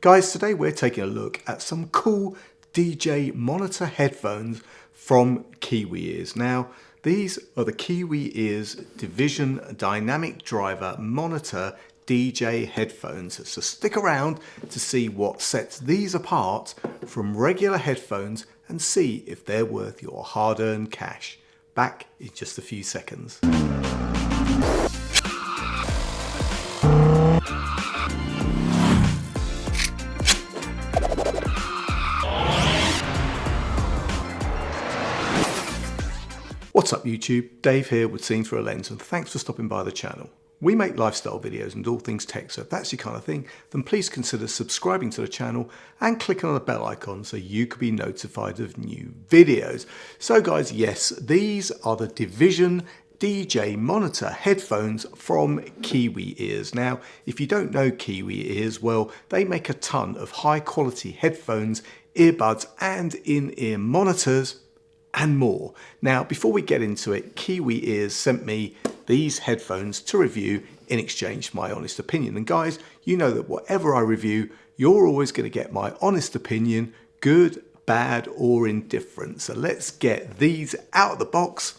Guys, today we're taking a look at some cool DJ monitor headphones from Kiwi Ears. Now, these are the Kiwi Ears Division Dynamic Driver Monitor DJ headphones. So stick around to see what sets these apart from regular headphones and see if they're worth your hard-earned cash. Back in just a few seconds. What's up YouTube, Dave here with Seen Through a Lens, and thanks for stopping by the channel. We make lifestyle videos and all things tech, so if that's your kind of thing, then please consider subscribing to the channel and clicking on the bell icon so you can be notified of new videos. So guys, yes, these are the Division DJ monitor headphones from Kiwi Ears. Now, if you don't know Kiwi Ears, well, they make a ton of high quality headphones, earbuds and in-ear monitors and more. Now, before we get into it, Kiwi Ears sent me these headphones to review in exchange for my honest opinion. And guys, you know that whatever I review, you're always going to get my honest opinion, good, bad, or indifferent. So let's get these out of the box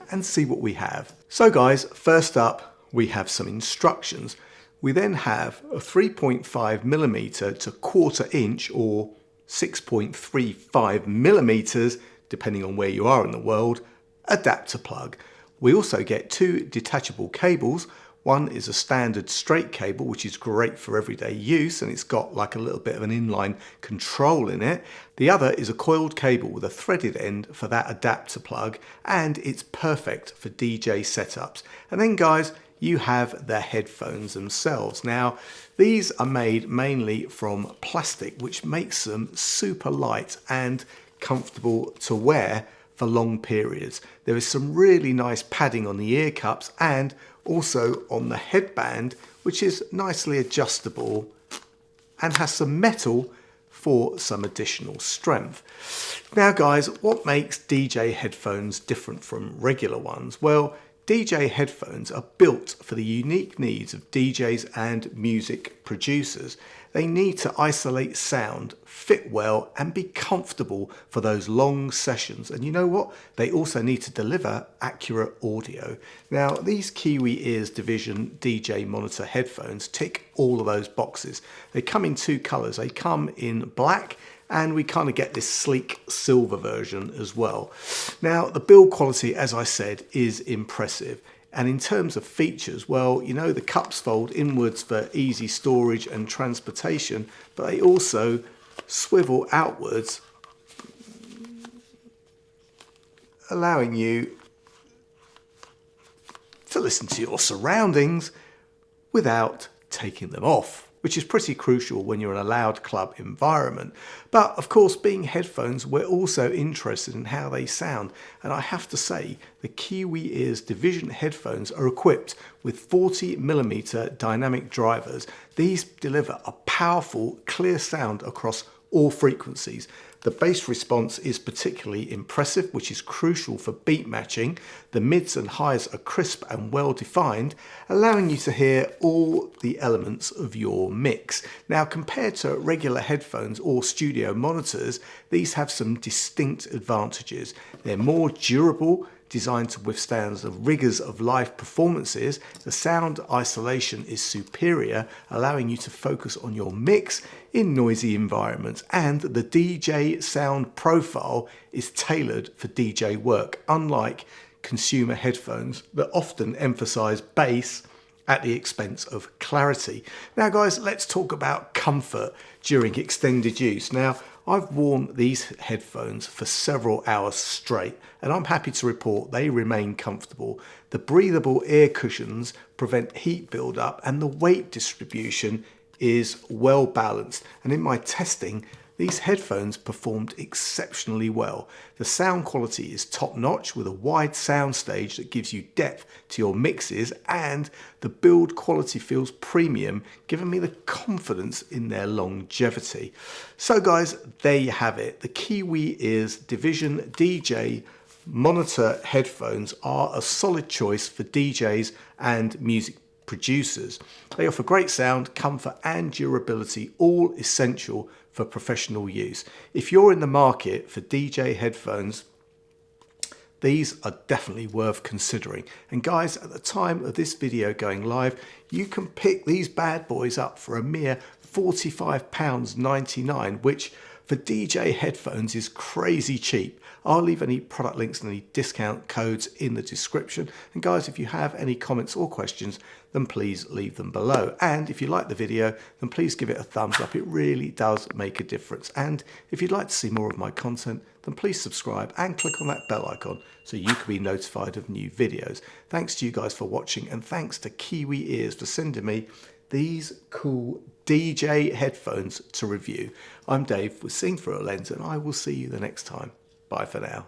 and see what we have. So guys, first up, we have some instructions. We then have a 3.5mm to 1/4 inch or 6.35mm, depending on where you are in the world, adapter plug. We also get two detachable cables. One is a standard straight cable, which is great for everyday use, and it's got like a little bit of an inline control in it. The other is a coiled cable with a threaded end for that adapter plug, and it's perfect for DJ setups. And then guys, you have the headphones themselves. Now, these are made mainly from plastic, which makes them super light and comfortable to wear for long periods. There is some really nice padding on the ear cups and also on the headband, which is nicely adjustable and has some metal for some additional strength. Now guys, what makes DJ headphones different from regular ones? Well, DJ headphones are built for the unique needs of DJs and music producers. They need to isolate sound, fit well, and be comfortable for those long sessions. And you know what? They also need to deliver accurate audio. Now, these Kiwi Ears Division DJ monitor headphones tick all of those boxes. They come in two colors. They come in black, and we kind of get this sleek silver version as well. Now, the build quality, as I said, is impressive. And in terms of features, well, you know, the cups fold inwards for easy storage and transportation, but they also swivel outwards, allowing you to listen to your surroundings without taking them off, which is pretty crucial when you're in a loud club environment. But of course, being headphones, we're also interested in how they sound. And I have to say, the Kiwi Ears Division headphones are equipped with 40mm dynamic drivers. These deliver a powerful, clear sound across all frequencies. The bass response is particularly impressive, which is crucial for beat matching. The mids and highs are crisp and well defined, allowing you to hear all the elements of your mix. Now, compared to regular headphones or studio monitors, these have some distinct advantages. They're more durable, designed to withstand the rigors of live performances. The sound isolation is superior, allowing you to focus on your mix in noisy environments. And the DJ sound profile is tailored for DJ work, unlike consumer headphones that often emphasize bass at the expense of clarity. Now guys, let's talk about comfort during extended use. Now, I've worn these headphones for several hours straight, and I'm happy to report they remain comfortable. The breathable ear cushions prevent heat buildup, and the weight distribution is well balanced. And in my testing, these headphones performed exceptionally well. The sound quality is top notch with a wide sound stage that gives you depth to your mixes, and the build quality feels premium, giving me the confidence in their longevity. So guys, there you have it. The Kiwi Ears Division DJ monitor headphones are a solid choice for DJs and music producers. They offer great sound, comfort and durability, all essential for professional use. If you're in the market for DJ headphones, these are definitely worth considering. And guys, at the time of this video going live, you can pick these bad boys up for a mere £45.99, which for DJ headphones is crazy cheap. I'll leave any product links and any discount codes in the description. And guys, if you have any comments or questions, then please leave them below. And if you like the video, then please give it a thumbs up. It really does make a difference. And if you'd like to see more of my content, then please subscribe and click on that bell icon so you can be notified of new videos. Thanks to you guys for watching, and thanks to Kiwi Ears for sending me these cool DJ headphones to review. I'm Dave with Seeing Through a Lens, and I will see you the next time. Bye for now.